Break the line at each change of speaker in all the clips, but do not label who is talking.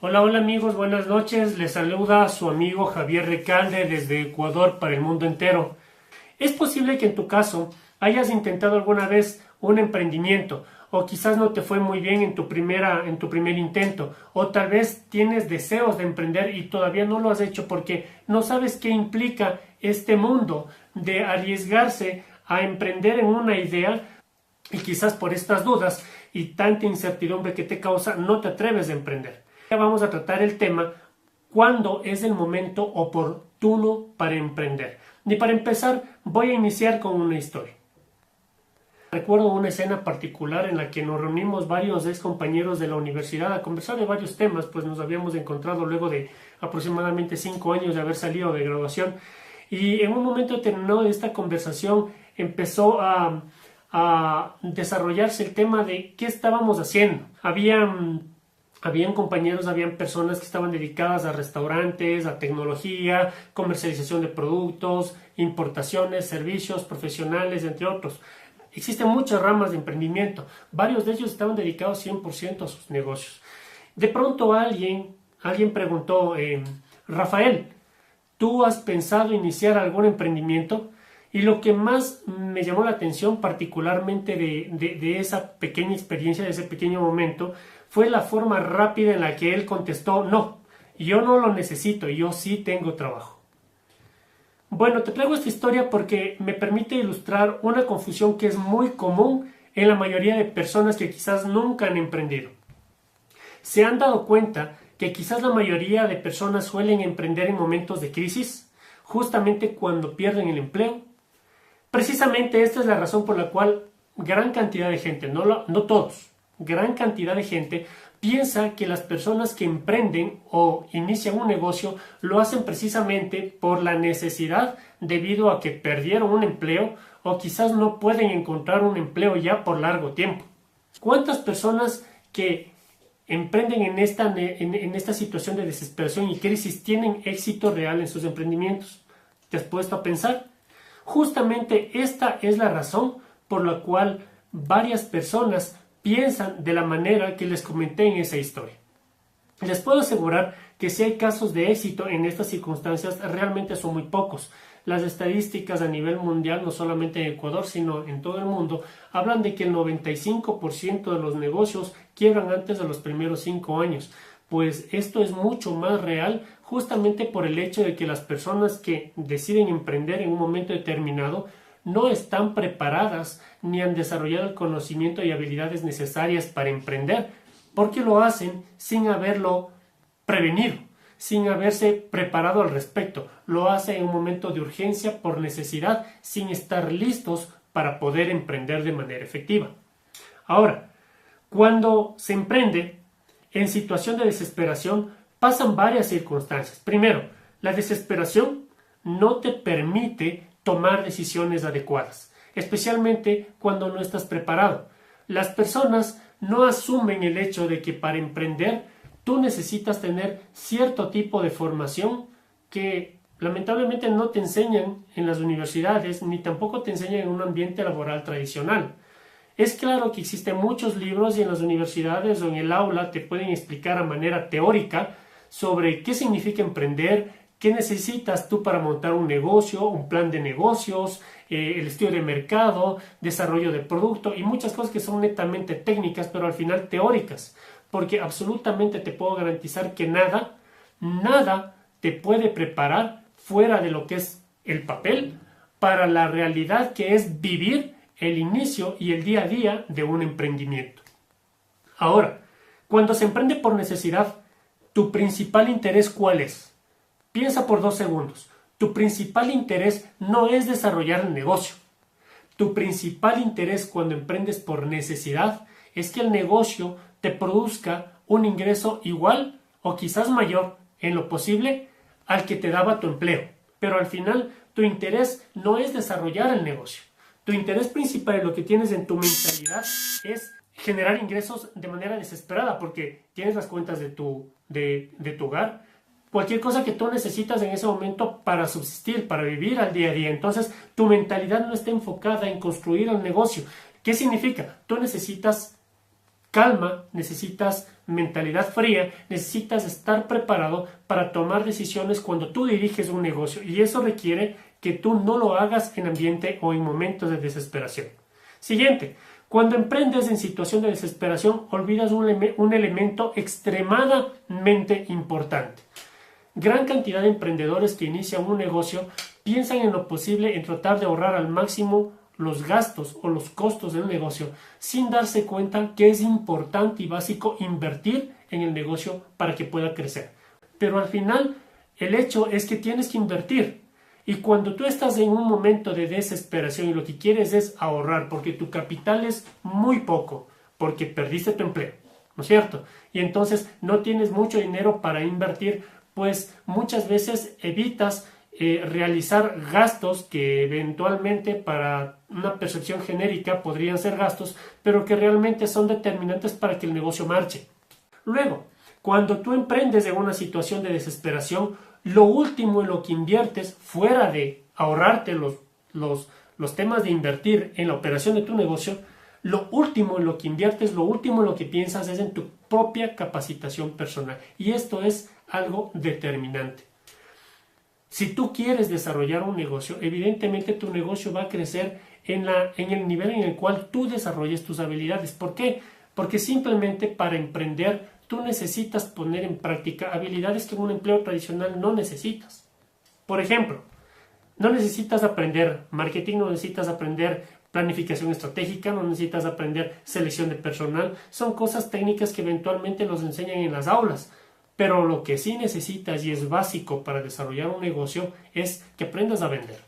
Hola, hola amigos, buenas noches. Les saluda su amigo Javier Recalde desde Ecuador para el mundo entero. Es posible que en tu caso hayas intentado alguna vez un emprendimiento o quizás no te fue muy bien en tu primer intento, o tal vez tienes deseos de emprender y todavía no lo has hecho porque no sabes qué implica este mundo de arriesgarse a emprender en una idea y quizás por estas dudas y tanta incertidumbre que te causa no te atreves a emprender. Ya vamos a tratar el tema cuándo es el momento oportuno para emprender. Y para empezar voy a iniciar con una historia. Recuerdo una escena particular en la que nos reunimos varios ex compañeros de la universidad a conversar de varios temas, pues nos habíamos encontrado luego de aproximadamente 5 años de haber salido de graduación, y en un momento determinado de esta conversación empezó a desarrollarse el tema de qué estábamos haciendo. Habían compañeros, habían personas que estaban dedicadas a restaurantes, a tecnología, comercialización de productos, importaciones, servicios profesionales, entre otros. Existen muchas ramas de emprendimiento. Varios de ellos estaban dedicados 100% a sus negocios. De pronto alguien preguntó, Rafael, ¿tú has pensado iniciar algún emprendimiento? Y lo que más me llamó la atención particularmente de esa pequeña experiencia, de ese pequeño momento, fue la forma rápida en la que él contestó, no, yo no lo necesito, yo sí tengo trabajo. Bueno, te traigo esta historia porque me permite ilustrar una confusión que es muy común en la mayoría de personas que quizás nunca han emprendido. ¿Se han dado cuenta que quizás la mayoría de personas suelen emprender en momentos de crisis, justamente cuando pierden el empleo? Precisamente esta es la razón por la cual gran cantidad de gente, no todos, gran cantidad de gente piensa que las personas que emprenden o inician un negocio lo hacen precisamente por la necesidad debido a que perdieron un empleo o quizás no pueden encontrar un empleo ya por largo tiempo. ¿Cuántas personas que emprenden en esta situación de desesperación y crisis tienen éxito real en sus emprendimientos? ¿Te has puesto a pensar? Justamente esta es la razón por la cual varias personas piensan de la manera que les comenté en esa historia. Les puedo asegurar que si hay casos de éxito en estas circunstancias, realmente son muy pocos. Las estadísticas a nivel mundial, no solamente en Ecuador, sino en todo el mundo, hablan de que el 95% de los negocios quiebran antes de los primeros 5 años. Pues esto es mucho más real justamente por el hecho de que las personas que deciden emprender en un momento determinado no están preparadas ni han desarrollado el conocimiento y habilidades necesarias para emprender, porque lo hacen sin haberlo prevenido, sin haberse preparado al respecto. Lo hacen en un momento de urgencia por necesidad, sin estar listos para poder emprender de manera efectiva. Ahora, cuando se emprende en situación de desesperación, pasan varias circunstancias. Primero, la desesperación no te permite tomar decisiones adecuadas, especialmente cuando no estás preparado. Las personas no asumen el hecho de que para emprender tú necesitas tener cierto tipo de formación que lamentablemente no te enseñan en las universidades ni tampoco te enseñan en un ambiente laboral tradicional. Es claro que existen muchos libros y en las universidades o en el aula te pueden explicar a manera teórica sobre qué significa emprender, qué necesitas tú para montar un negocio, un plan de negocios, el estudio de mercado, desarrollo de producto y muchas cosas que son netamente técnicas, pero al final teóricas, porque absolutamente te puedo garantizar que nada te puede preparar fuera de lo que es el papel para la realidad que es vivir el inicio y el día a día de un emprendimiento. Ahora, cuando se emprende por necesidad, ¿tu principal interés cuál es? Piensa por 2 segundos. Tu principal interés no es desarrollar el negocio. Tu principal interés cuando emprendes por necesidad es que el negocio te produzca un ingreso igual o quizás mayor en lo posible al que te daba tu empleo. Pero al final tu interés no es desarrollar el negocio. Tu interés principal, lo que tienes en tu mentalidad, es generar ingresos de manera desesperada porque tienes las cuentas de tu hogar, cualquier cosa que tú necesitas en ese momento para subsistir, para vivir al día a día. Entonces, tu mentalidad no está enfocada en construir el negocio. ¿Qué significa? Tú necesitas calma, necesitas mentalidad fría, necesitas estar preparado para tomar decisiones cuando tú diriges un negocio, y eso requiere que tú no lo hagas en ambiente o en momentos de desesperación. Siguiente, cuando emprendes en situación de desesperación, olvidas un elemento extremadamente importante. Gran cantidad de emprendedores que inician un negocio piensan en lo posible en tratar de ahorrar al máximo los gastos o los costos del negocio, sin darse cuenta que es importante y básico invertir en el negocio para que pueda crecer. Pero al final, el hecho es que tienes que invertir. Y cuando tú estás en un momento de desesperación y lo que quieres es ahorrar porque tu capital es muy poco, porque perdiste tu empleo, ¿no es cierto? Y entonces no tienes mucho dinero para invertir, pues muchas veces evitas realizar gastos que eventualmente para una percepción genérica podrían ser gastos, pero que realmente son determinantes para que el negocio marche. Luego, cuando tú emprendes en una situación de desesperación, lo último en lo que inviertes, fuera de ahorrarte los temas de invertir en la operación de tu negocio, lo último en lo que inviertes, lo último en lo que piensas es en tu propia capacitación personal. Y esto es algo determinante. Si tú quieres desarrollar un negocio, evidentemente tu negocio va a crecer en el nivel en el cual tú desarrolles tus habilidades. ¿Por qué? Porque simplemente para emprender tú necesitas poner en práctica habilidades que en un empleo tradicional no necesitas. Por ejemplo, no necesitas aprender marketing, no necesitas aprender planificación estratégica, no necesitas aprender selección de personal. Son cosas técnicas que eventualmente los enseñan en las aulas. Pero lo que sí necesitas y es básico para desarrollar un negocio es que aprendas a vender.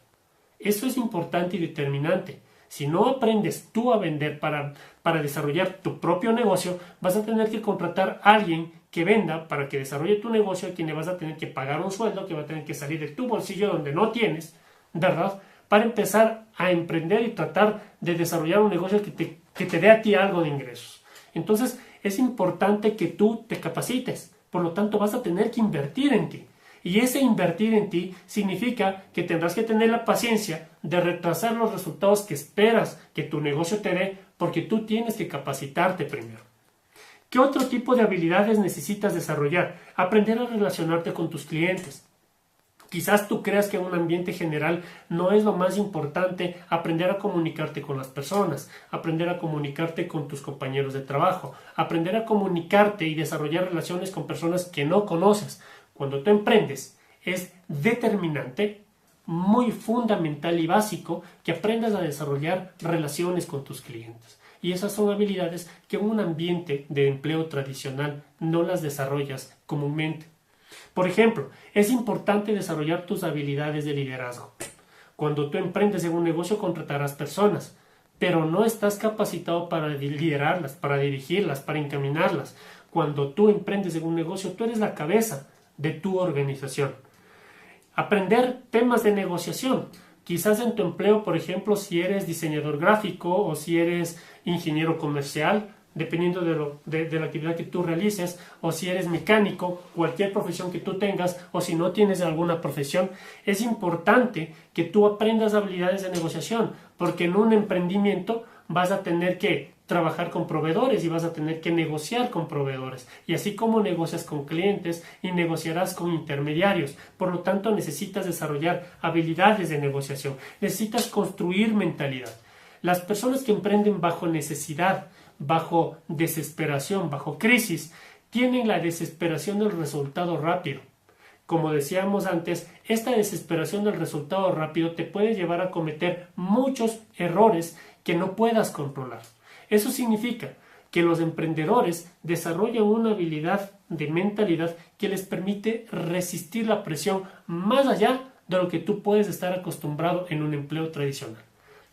Eso es importante y determinante. Si no aprendes tú a vender para desarrollar tu propio negocio, vas a tener que contratar a alguien que venda para que desarrolle tu negocio, a quien le vas a tener que pagar un sueldo, que va a tener que salir de tu bolsillo donde no tienes, ¿verdad? Para empezar a emprender y tratar de desarrollar un negocio que te dé a ti algo de ingresos. Entonces, es importante que tú te capacites. Por lo tanto, vas a tener que invertir en ti. Y ese invertir en ti significa que tendrás que tener la paciencia de retrasar los resultados que esperas que tu negocio te dé, porque tú tienes que capacitarte primero. ¿Qué otro tipo de habilidades necesitas desarrollar? Aprender a relacionarte con tus clientes. Quizás tú creas que en un ambiente general no es lo más importante aprender a comunicarte con las personas, aprender a comunicarte con tus compañeros de trabajo, aprender a comunicarte y desarrollar relaciones con personas que no conoces. Cuando tú emprendes, es determinante, muy fundamental y básico que aprendas a desarrollar relaciones con tus clientes. Y esas son habilidades que en un ambiente de empleo tradicional no las desarrollas comúnmente. Por ejemplo, es importante desarrollar tus habilidades de liderazgo. Cuando tú emprendes en un negocio contratarás personas, pero no estás capacitado para liderarlas, para dirigirlas, para encaminarlas. Cuando tú emprendes en un negocio, tú eres la cabeza de tu organización. Aprender temas de negociación. Quizás en tu empleo, por ejemplo, si eres diseñador gráfico o si eres ingeniero comercial, dependiendo de la actividad que tú realices, o si eres mecánico, cualquier profesión que tú tengas, o si no tienes alguna profesión, es importante que tú aprendas habilidades de negociación, porque en un emprendimiento vas a tener que trabajar con proveedores y vas a tener que negociar con proveedores, y así como negocias con clientes y negociarás con intermediarios. Por lo tanto, necesitas desarrollar habilidades de negociación, necesitas construir mentalidad. Las personas que emprenden bajo necesidad, bajo desesperación, bajo crisis, tienen la desesperación del resultado rápido. Como decíamos antes, esta desesperación del resultado rápido te puede llevar a cometer muchos errores que no puedas controlar. Eso significa que los emprendedores desarrollan una habilidad de mentalidad que les permite resistir la presión más allá de lo que tú puedes estar acostumbrado en un empleo tradicional.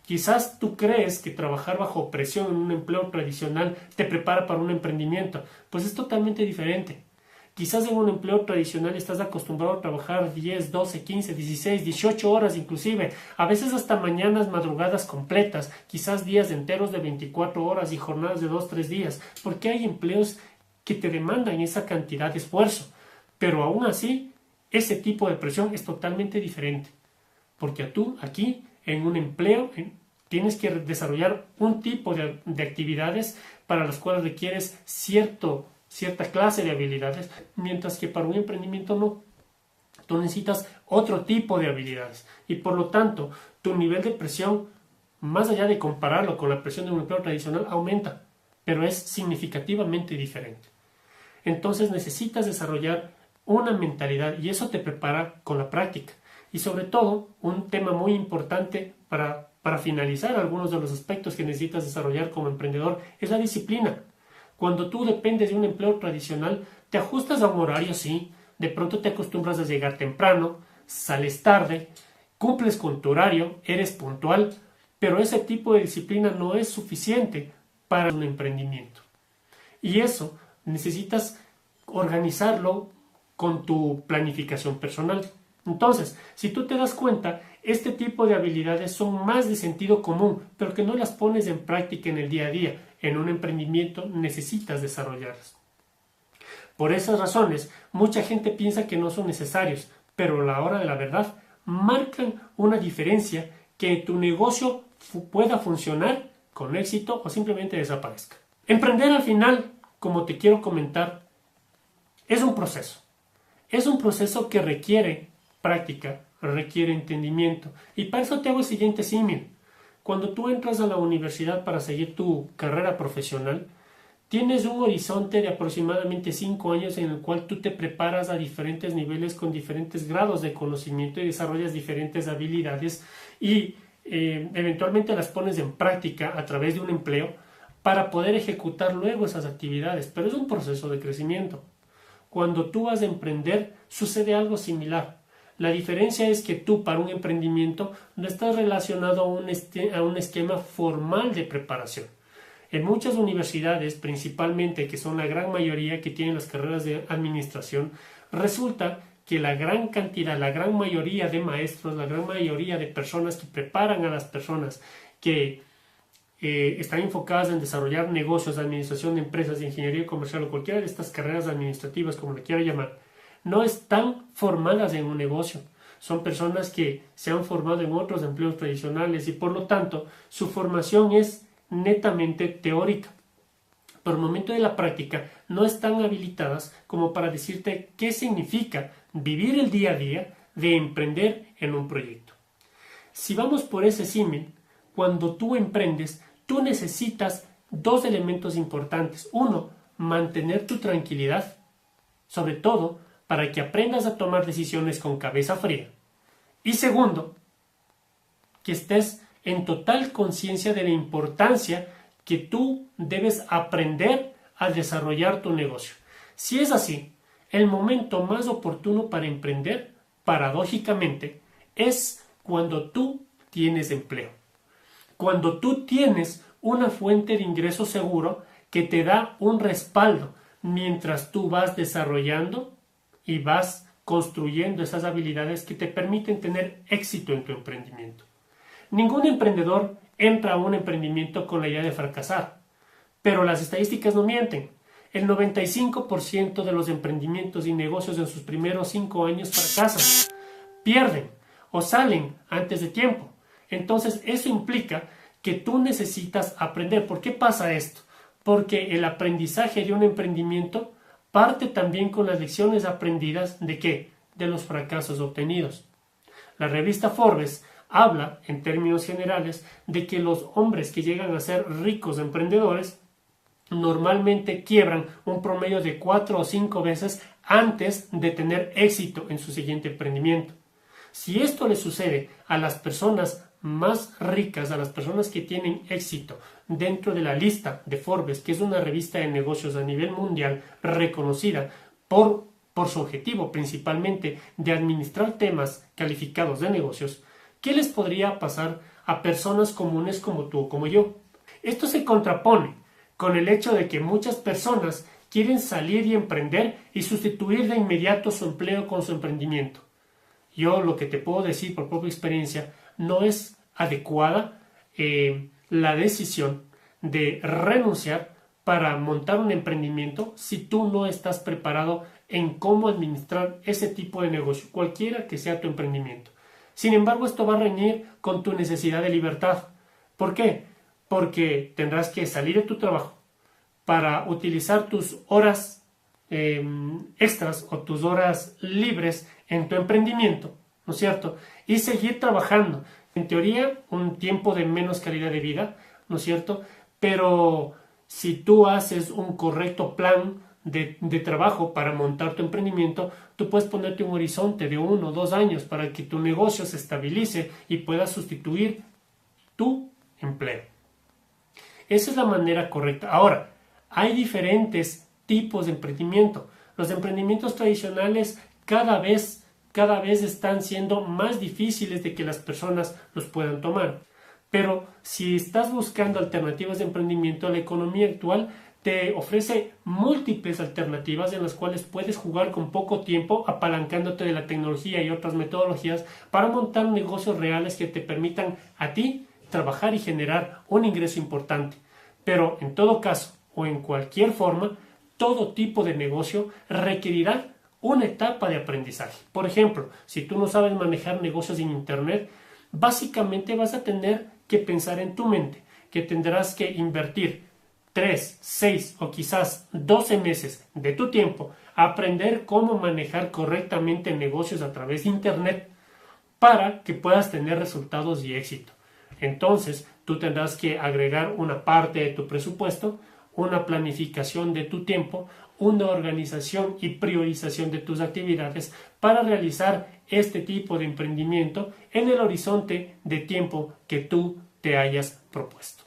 Quizás tú crees que trabajar bajo presión en un empleo tradicional te prepara para un emprendimiento, pues es totalmente diferente. Quizás en un empleo tradicional estás acostumbrado a trabajar 10, 12, 15, 16, 18 horas inclusive, a veces hasta mañanas, madrugadas completas, quizás días enteros de 24 horas y jornadas de 2, 3 días, porque hay empleos que te demandan esa cantidad de esfuerzo. Pero aún así, ese tipo de presión es totalmente diferente, porque tú aquí en un empleo Tienes que desarrollar un tipo de actividades para las cuales requieres cierta clase de habilidades, mientras que para un emprendimiento no. Tú necesitas otro tipo de habilidades y por lo tanto tu nivel de presión, más allá de compararlo con la presión de un empleo tradicional, aumenta, pero es significativamente diferente. Entonces necesitas desarrollar una mentalidad y eso te prepara con la práctica. Y sobre todo, un tema muy importante para finalizar algunos de los aspectos que necesitas desarrollar como emprendedor es la disciplina. Cuando tú dependes de un empleo tradicional, te ajustas a un horario, sí, de pronto te acostumbras a llegar temprano, sales tarde, cumples con tu horario, eres puntual, pero ese tipo de disciplina no es suficiente para un emprendimiento. Y eso necesitas organizarlo con tu planificación personal. Entonces, si tú te das cuenta, este tipo de habilidades son más de sentido común, pero que no las pones en práctica en el día a día. En un emprendimiento necesitas desarrollarlas. Por esas razones, mucha gente piensa que no son necesarios, pero a la hora de la verdad marcan una diferencia que tu negocio pueda funcionar con éxito o simplemente desaparezca. Emprender al final, como te quiero comentar, es un proceso. Es un proceso que requiere práctica, requiere entendimiento. Y para eso te hago el siguiente símil. Cuando tú entras a la universidad para seguir tu carrera profesional, tienes un horizonte de aproximadamente 5 años en el cual tú te preparas a diferentes niveles con diferentes grados de conocimiento y desarrollas diferentes habilidades y eventualmente las pones en práctica a través de un empleo para poder ejecutar luego esas actividades. Pero es un proceso de crecimiento. Cuando tú vas a emprender, sucede algo similar. La diferencia es que tú para un emprendimiento no estás relacionado a un esquema formal de preparación. En muchas universidades, principalmente, que son la gran mayoría que tienen las carreras de administración, resulta que la gran cantidad, la gran mayoría de maestros, la gran mayoría de personas que preparan a las personas que están enfocadas en desarrollar negocios, administración de empresas, ingeniería comercial o cualquiera de estas carreras administrativas, como le quiera llamar, no están formadas en un negocio. Son personas que se han formado en otros empleos tradicionales y por lo tanto su formación es netamente teórica. Por el momento de la práctica no están habilitadas como para decirte qué significa vivir el día a día de emprender en un proyecto. Si vamos por ese símil, cuando tú emprendes, tú necesitas dos elementos importantes. Uno, mantener tu tranquilidad, sobre todo para que aprendas a tomar decisiones con cabeza fría. Y segundo, que estés en total conciencia de la importancia que tú debes aprender a desarrollar tu negocio. Si es así, el momento más oportuno para emprender, paradójicamente, es cuando tú tienes empleo. Cuando tú tienes una fuente de ingreso seguro que te da un respaldo mientras tú vas desarrollando y vas construyendo esas habilidades que te permiten tener éxito en tu emprendimiento. Ningún emprendedor entra a un emprendimiento con la idea de fracasar, pero las estadísticas no mienten. El 95% de los emprendimientos y negocios en sus primeros 5 años fracasan, pierden o salen antes de tiempo. Entonces eso implica que tú necesitas aprender. ¿Por qué pasa esto? Porque el aprendizaje de un emprendimiento parte también con las lecciones aprendidas ¿de qué? De los fracasos obtenidos. La revista Forbes habla, en términos generales, de que los hombres que llegan a ser ricos emprendedores normalmente quiebran un promedio de 4 o 5 veces antes de tener éxito en su siguiente emprendimiento. Si esto le sucede a las personas más ricas, a las personas que tienen éxito dentro de la lista de Forbes, que es una revista de negocios a nivel mundial reconocida por su objetivo principalmente de administrar temas calificados de negocios, ¿qué les podría pasar a personas comunes como tú o como yo? Esto se contrapone con el hecho de que muchas personas quieren salir y emprender y sustituir de inmediato su empleo con su emprendimiento. Yo lo que te puedo decir por propia experiencia, no es adecuada la decisión de renunciar para montar un emprendimiento si tú no estás preparado en cómo administrar ese tipo de negocio, cualquiera que sea tu emprendimiento. Sin embargo, esto va a reñir con tu necesidad de libertad. ¿Por qué? Porque tendrás que salir de tu trabajo para utilizar tus horas extras o tus horas libres en tu emprendimiento, ¿no es cierto? Y seguir trabajando. En teoría, un tiempo de menos calidad de vida, ¿no es cierto? Pero si tú haces un correcto plan de trabajo para montar tu emprendimiento, tú puedes ponerte un horizonte de 1 o 2 años para que tu negocio se estabilice y puedas sustituir tu empleo. Esa es la manera correcta. Ahora, hay diferentes tipos de emprendimiento. Los emprendimientos tradicionales cada vez están siendo más difíciles de que las personas los puedan tomar. Pero si estás buscando alternativas de emprendimiento, la economía actual te ofrece múltiples alternativas en las cuales puedes jugar con poco tiempo, apalancándote de la tecnología y otras metodologías para montar negocios reales que te permitan a ti trabajar y generar un ingreso importante. Pero en todo caso, o en cualquier forma, todo tipo de negocio requerirá una etapa de aprendizaje. Por ejemplo, si tú no sabes manejar negocios en Internet, básicamente vas a tener que pensar en tu mente, que tendrás que invertir 3, 6 o quizás 12 meses de tu tiempo a aprender cómo manejar correctamente negocios a través de Internet para que puedas tener resultados y éxito. Entonces, tú tendrás que agregar una parte de tu presupuesto, una planificación de tu tiempo, una organización y priorización de tus actividades para realizar este tipo de emprendimiento en el horizonte de tiempo que tú te hayas propuesto.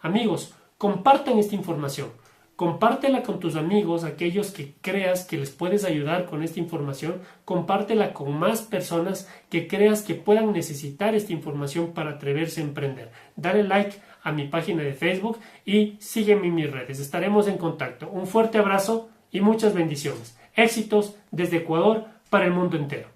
Amigos, compartan esta información. Compártela con tus amigos, aquellos que creas que les puedes ayudar con esta información. Compártela con más personas que creas que puedan necesitar esta información para atreverse a emprender. Dale like a mi página de Facebook y sígueme en mis redes. Estaremos en contacto. Un fuerte abrazo y muchas bendiciones. Éxitos desde Ecuador para el mundo entero.